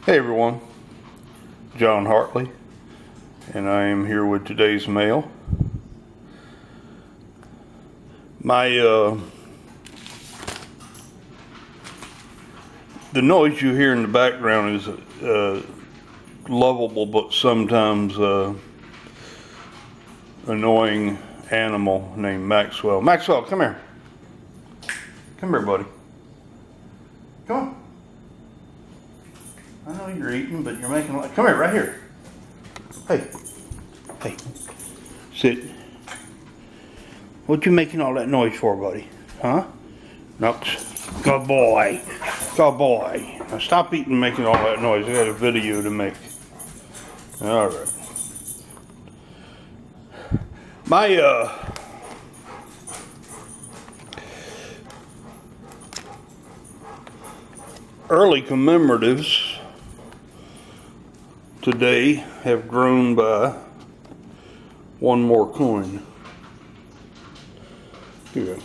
Hey everyone, John Hartley, and I am here with today's mail. The noise you hear in the background is lovable but sometimes annoying animal named Maxwell. Maxwell, come here. Come here, buddy. Come on. I know you're eating, but you're making like. Come here, right here. Hey. Hey. Sit. What you making all that noise for, buddy? Huh? No. Good boy. Good boy. Now stop eating and making all that noise. I got a video to make. All right. My early commemoratives today have grown by one more coin. Here,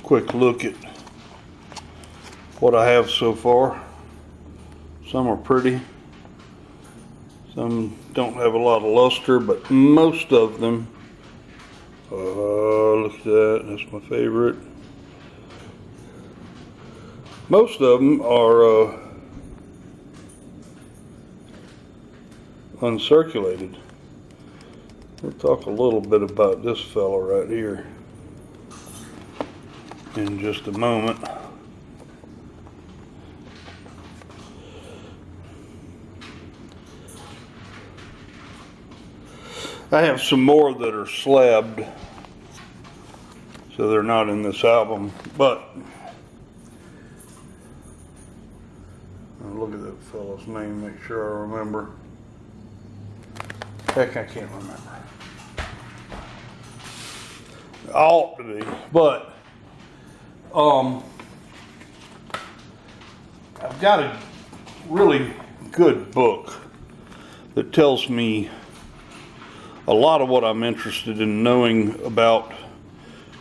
quick look at what I have so far. Some are pretty, some don't have a lot of luster, but most of them, look at that, that's my favorite. Most of them are uncirculated. We'll talk a little bit about this fellow right here in just a moment. I have some more that are slabbed, so they're not in this album, but look at that fellow's name, make sure I remember. Heck, I can't remember. I ought to be, but I've got a really good book that tells me a lot of what I'm interested in knowing about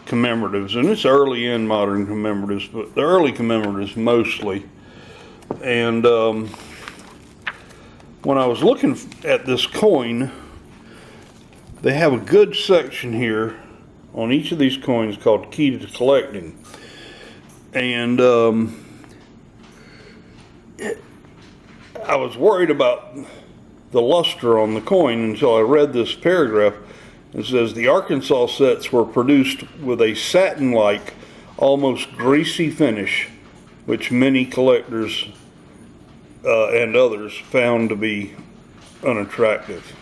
commemoratives, and it's early in modern commemoratives, but the early commemoratives mostly. And when I was looking at this coin, they have a good section here on each of these coins called Key to Collecting. And I was worried about the luster on the coin until I read this paragraph. It says, the Arkansas sets were produced with a satin-like, almost greasy finish, which many collectors and others found to be unattractive.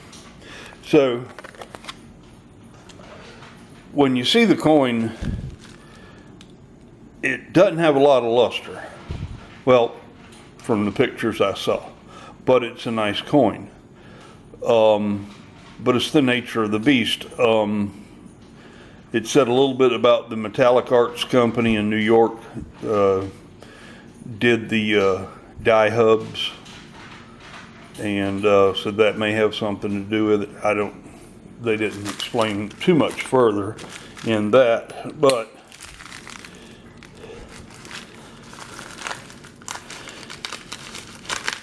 So when you see the coin, it doesn't have a lot of luster. Well, from the pictures I saw, but it's a nice coin. But it's the nature of the beast. It said a little bit about the Metallic Arts Company in New York did the die hubs, and so that may have something to do with it. They didn't explain too much further in that, but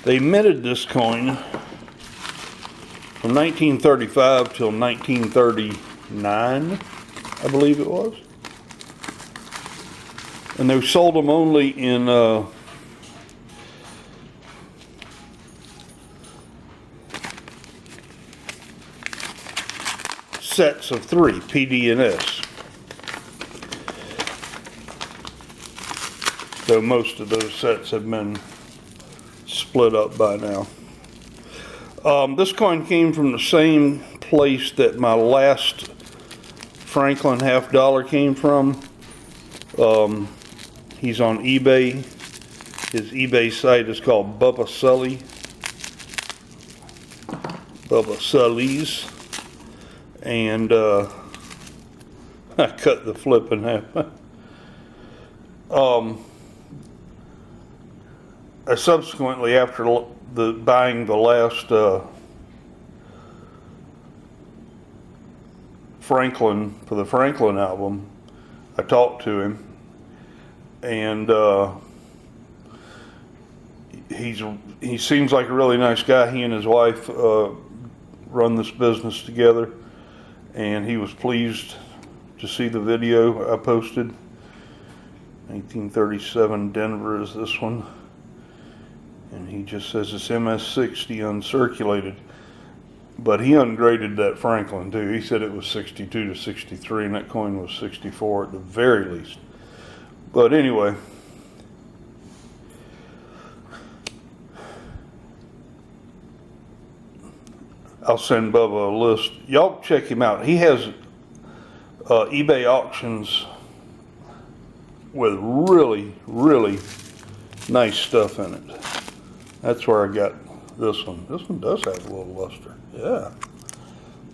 they minted this coin from 1935 till 1939, I believe it was, and they sold them only in sets of 3, PD and S. So most of those sets have been split up by now. This coin came from the same place that my last Franklin $50 came from. He's on eBay. His eBay site is called Bubba Sully's. And I cut the flip in half. I subsequently, after buying the last Franklin for the Franklin album, I talked to him, and he seems like a really nice guy. He and his wife run this business together, and he was pleased to see the video I posted. 1937 Denver is this one, and he just says it's MS-60 uncirculated, but he ungraded that Franklin too. He said it was 62 to 63, and that coin was 64 at the very least. But anyway, I'll send Bubba a list. Y'all check him out. He has eBay auctions with really, really nice stuff in it. That's where I got this one. This one does have a little luster. Yeah.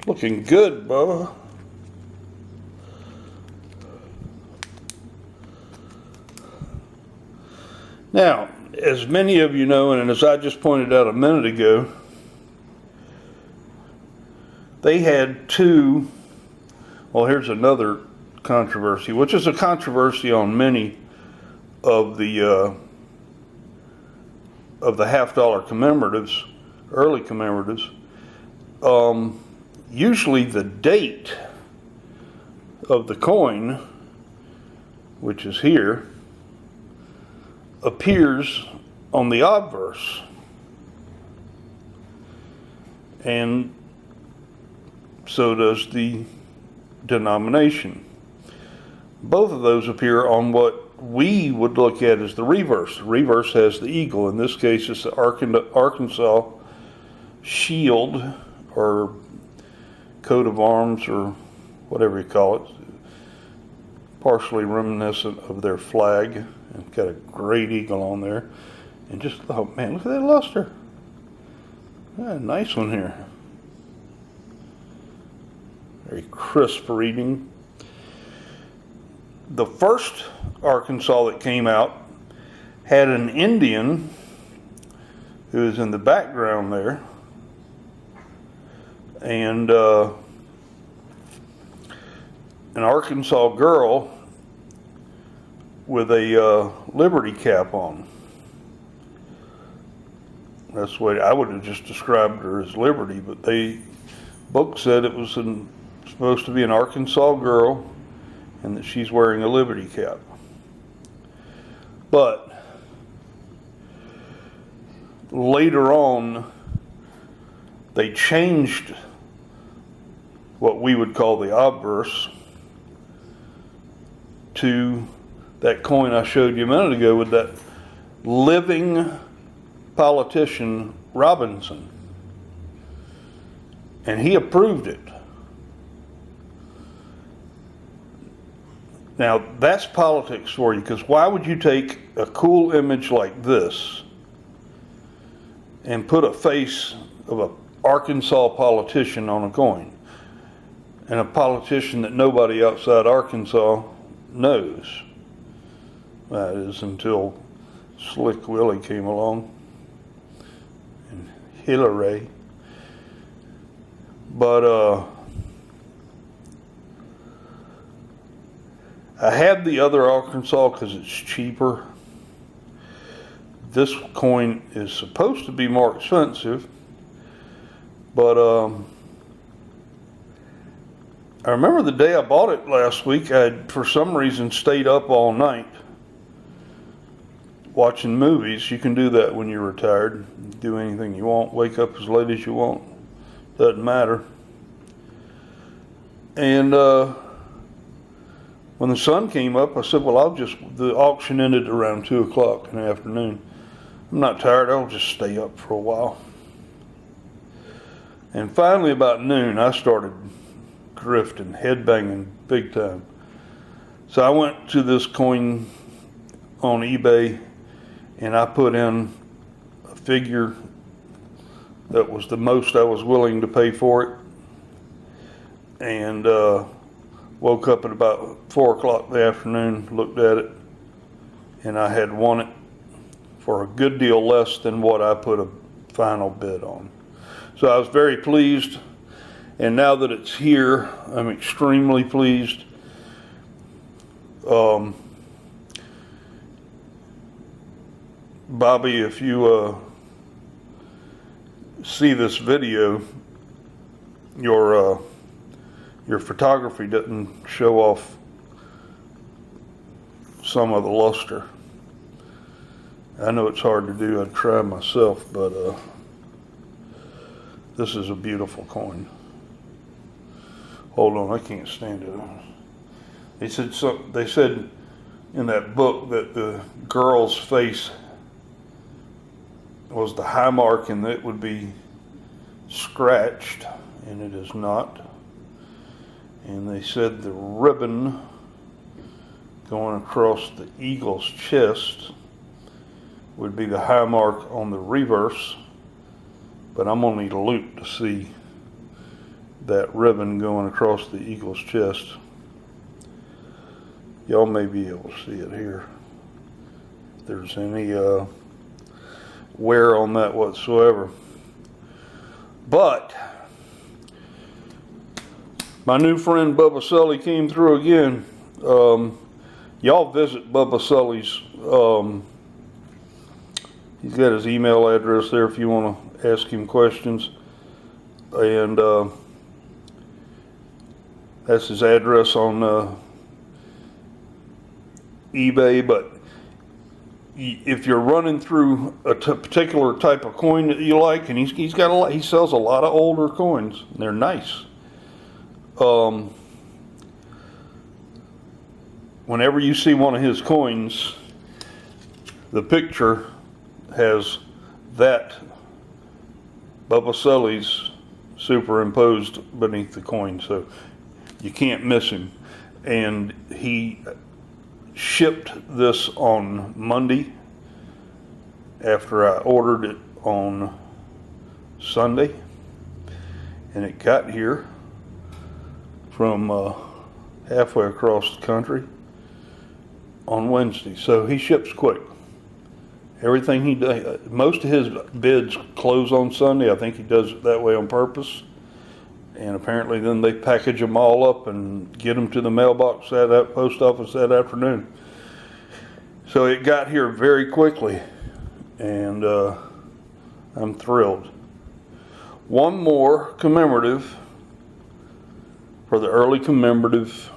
Looking good, Bubba. Now, as many of you know, and as I just pointed out a minute ago, they had two, well, here's another controversy, which is a controversy on many of the half-dollar commemoratives, early commemoratives. Usually the date of the coin, which is here, appears on the obverse. And so does the denomination. Both of those appear on what we would look at as the reverse. The reverse has the eagle. In this case, it's the Arkansas shield or coat of arms or whatever you call it, partially reminiscent of their flag. It's got a great eagle on there. And just, oh man, look at that luster. Yeah, nice one here. Very crisp reading. The first Arkansas that came out had an Indian who is in the background there, and an Arkansas girl with a Liberty cap on. That's the way I would have just described her as Liberty, but they book said it was supposed to be an Arkansas girl and that she's wearing a Liberty cap. But later on, they changed what we would call the obverse to that coin I showed you a minute ago with that living politician Robinson. And he approved it. Now, that's politics for you, because why would you take a cool image like this and put a face of an Arkansas politician on a coin, and a politician that nobody outside Arkansas knows? That is until Slick Willie came along and Hillary. But I have the other Arkansas because it's cheaper. This coin is supposed to be more expensive, but I remember the day I bought it last week, I had, for some reason, stayed up all night watching movies. You can do that when you're retired. Do anything you want, wake up as late as you want. Doesn't matter. And when the sun came up, I said, well, the auction ended around 2 o'clock in the afternoon. I'm not tired, I'll just stay up for a while. And finally about noon, I started drifting, headbanging big time. So I went to this coin on eBay and I put in a figure that was the most I was willing to pay for it. And woke up at about 4 o'clock in the afternoon, looked at it, and I had won it for a good deal less than what I put a final bid on. So I was very pleased, and now that it's here, I'm extremely pleased. Bobby, if you see this video, your photography doesn't show off some of the luster. I know it's hard to do. I'd try myself, but this is a beautiful coin. Hold on, I can't stand it. They said in that book that the girl's face was the high mark and it would be scratched, and it is not. And they said the ribbon going across the eagle's chest would be the high mark on the reverse, but I'm gonna need a loop to see that ribbon going across the eagle's chest. Y'all may be able to see it here. If there's any wear on that whatsoever. But my new friend Bubba Sully came through again. Y'all visit Bubba Sully's. He's got his email address there if you want to ask him questions. And that's his address on eBay. But if you're running through a particular type of coin that you like, and he's got a lot, he sells a lot of older coins. And they're nice. Whenever you see one of his coins, the picture has that Bubba Sully's superimposed beneath the coin, so you can't miss him. And he shipped this on Monday after I ordered it on Sunday, and it got here from halfway across the country on Wednesday. So he ships quick. Everything he does, most of his bids close on Sunday. I think he does it that way on purpose. And apparently then they package them all up and get them to the mailbox at that post office that afternoon. So it got here very quickly, and I'm thrilled. One more commemorative for the early commemorative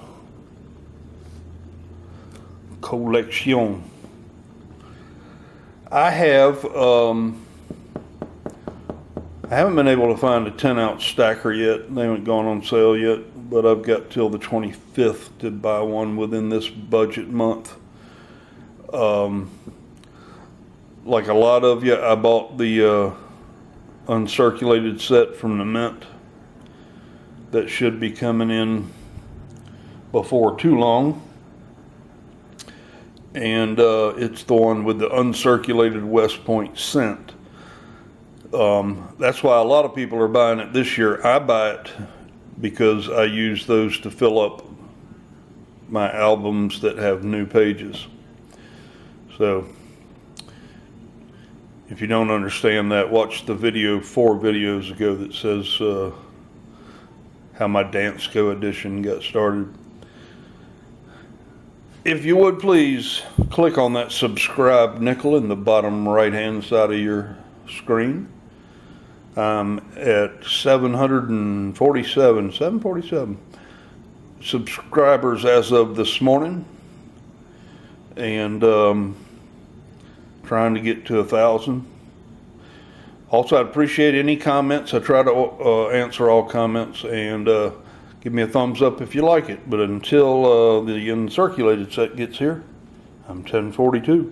collection. I haven't been able to find a 10-ounce stacker yet. They haven't gone on sale yet, but I've got till the 25th to buy one within this budget month. Like a lot of you, I bought the uncirculated set from the Mint that should be coming in before too long. And it's the one with the uncirculated West Point cent. That's why a lot of people are buying it this year. I buy it because I use those to fill up my albums that have new pages. So if you don't understand that, watch the video 4 videos ago that says how my Dance Go edition got started. If you would please click on that subscribe nickel in the bottom right hand side of your screen. I'm at 747 subscribers as of this morning, and trying to get to 1,000. Also, I'd appreciate any comments. I try to answer all comments, and give me a thumbs up if you like it. But until the uncirculated set gets here, I'm 1042.